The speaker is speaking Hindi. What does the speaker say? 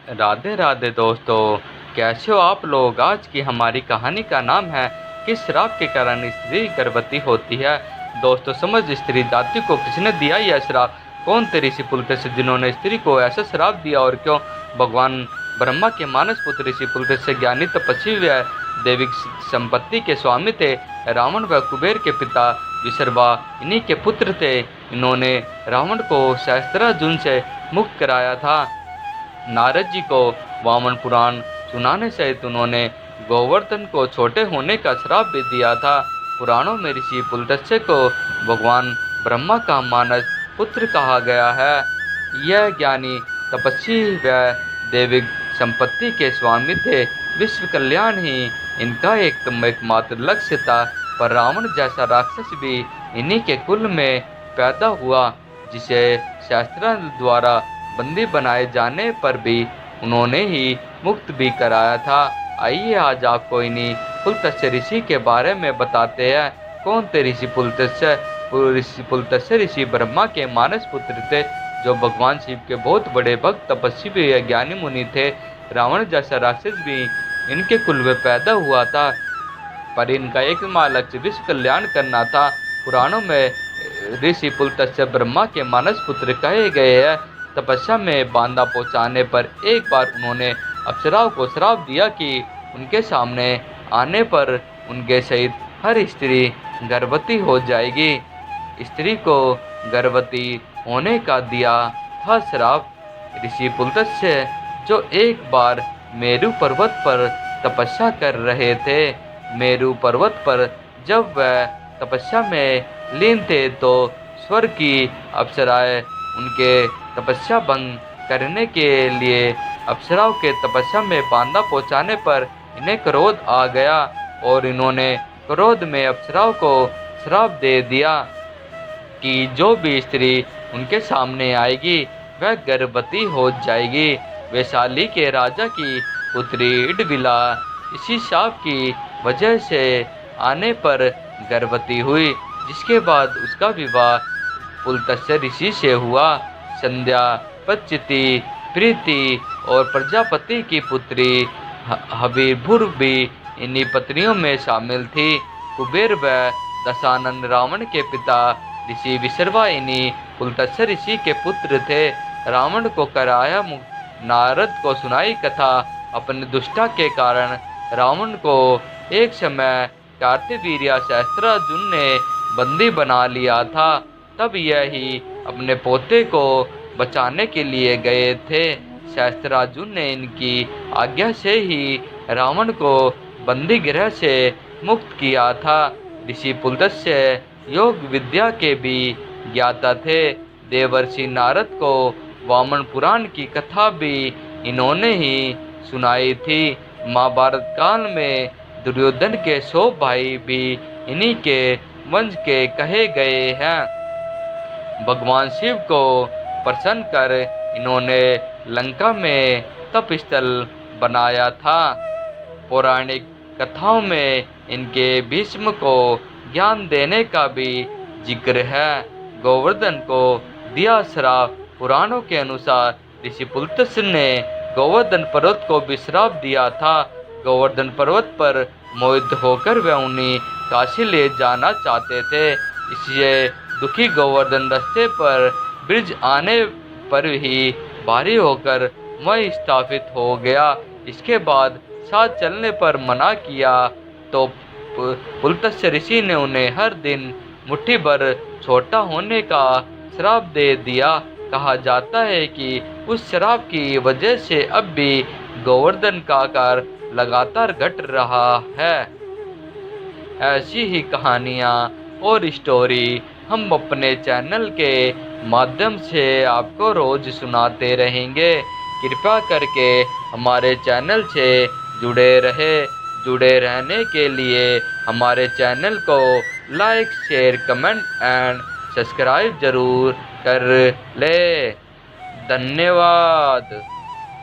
राधे राधे दोस्तों, कैसे हो आप लोग। आज की हमारी कहानी का नाम है किस श्राप के कारण स्त्री गर्भवती होती है। दोस्तों, समझ स्त्री जाति को किसने दिया यह श्राप। कौन थे ऋषि पुलकेशी जिन्होंने स्त्री को ऐसा श्राप दिया और क्यों। भगवान ब्रह्मा के मानस पुत्र ऋषि पुलकेशी ज्ञानी तपस्वी व दैविक संपत्ति के स्वामी थे। रावण व कुबेर के पिता विसर्वा इन्हीं के पुत्र थे। इन्होंने रावण को सहस्त्रार्जुन से मुक्त कराया था। नारद जी को वामन पुराण सुनाने सहित उन्होंने गोवर्धन को छोटे होने का श्राप भी दिया था। पुराणों में ऋषि पुलत्स्य को भगवान ब्रह्मा का मानस पुत्र कहा गया है। यह ज्ञानी तपस्वी व दैविक संपत्ति के स्वामी थे। विश्व कल्याण ही इनका एकमात्र लक्ष्य था। पर रावण जैसा राक्षस भी इन्हीं के कुल में पैदा हुआ, जिसे शास्त्रों द्वारा बंदी बनाए जाने पर भी उन्होंने ही मुक्त भी कराया था। आइए आज आपको इन्हीं पुलत्स्य ऋषि के बारे में बताते हैं। कौन थे ऋषि पुलत्स्य। ऋषि पुलत्स्य ऋषि ब्रह्मा के मानस पुत्र थे, जो भगवान शिव के बहुत बड़े भक्त तपस्वी भी ज्ञानी मुनि थे। रावण जैसा राक्षस भी इनके कुल में पैदा हुआ था, पर इनका एकमात्र लक्ष्य विश्व कल्याण करना था। पुराणों में ऋषि पुलत्स्य ब्रह्मा के मानस पुत्र कहे गए हैं। तपस्या में बांधा पहुंचाने पर एक बार उन्होंने अप्सराओं को श्राप दिया कि उनके सामने आने पर उनके सहित हर स्त्री गर्भवती हो जाएगी। स्त्री को गर्भवती होने का दिया था श्राप। ऋषि पुलत्स्य जो एक बार मेरु पर्वत पर तपस्या कर रहे थे। मेरु पर्वत पर जब वह तपस्या में लीन थे तो स्वर्ग की अप्सराएं उनके तपस्या भंग करने के लिए अप्सराओं के तपस्या में बांधा पहुंचाने पर इन्हें क्रोध आ गया और इन्होंने क्रोध में अप्सराओं को श्राप दे दिया कि जो भी स्त्री उनके सामने आएगी वह गर्भवती हो जाएगी। वैशाली के राजा की पुत्री इडविला इसी शाप की वजह से आने पर गर्भवती हुई, जिसके बाद उसका विवाह पुलत्स्य ऋषि से हुआ। संध्या, पच्चिति, प्रीति और प्रजापति की पुत्री हविर्भुर भी इन्हीं पत्नियों में शामिल थी। कुबेर व दशानन रावण के पिता ऋषि विसर्वा इन्हीं पुलत्स्य ऋषि के पुत्र थे। रावण को कराया मुक्त। नारद को सुनाई कथा। अपने दुष्टा के कारण रावण को एक समय कार्तवीर्य सहस्त्रार्जुन ने बंदी बना लिया था। तब यही अपने पोते को बचाने के लिए गए थे। सहस्त्रार्जुन ने इनकी आज्ञा से ही रावण को बंदी गृह से मुक्त किया था। ऋषि पुलत्स्य योग विद्या के भी ज्ञाता थे। देवर्षि नारद को वामन पुराण की कथा भी इन्होंने ही सुनाई थी। महाभारत काल में दुर्योधन के 100 भाई भी इन्हीं के वंश के कहे गए हैं। भगवान शिव को प्रसन्न कर इन्होंने लंका में तपस्थल बनाया था। पौराणिक कथाओं में इनके भीष्म को ज्ञान देने का भी जिक्र है। गोवर्धन को दिया श्राप। पुराणों के अनुसार ऋषि पुलत्स्य ने गोवर्धन पर्वत को भी श्राप दिया था। गोवर्धन पर्वत पर मोहित होकर वह उन्हें काशी ले जाना चाहते थे। इसलिए दुखी गोवर्धन रास्ते पर ब्रिज आने पर ही भारी होकर वहीं स्थापित हो गया। इसके बाद साथ चलने पर मना किया तो पुलत्स्य ऋषि ने उन्हें हर दिन मुट्ठी भर छोटा होने का श्राप दे दिया। कहा जाता है कि उस श्राप की वजह से अब भी गोवर्धन का आकार लगातार घट रहा है। ऐसी ही कहानियाँ और स्टोरी हम अपने चैनल के माध्यम से आपको रोज सुनाते रहेंगे। कृपया करके हमारे चैनल से जुड़े रहने के लिए हमारे चैनल को like, share, comment and subscribe जरूर कर ले। धन्यवाद।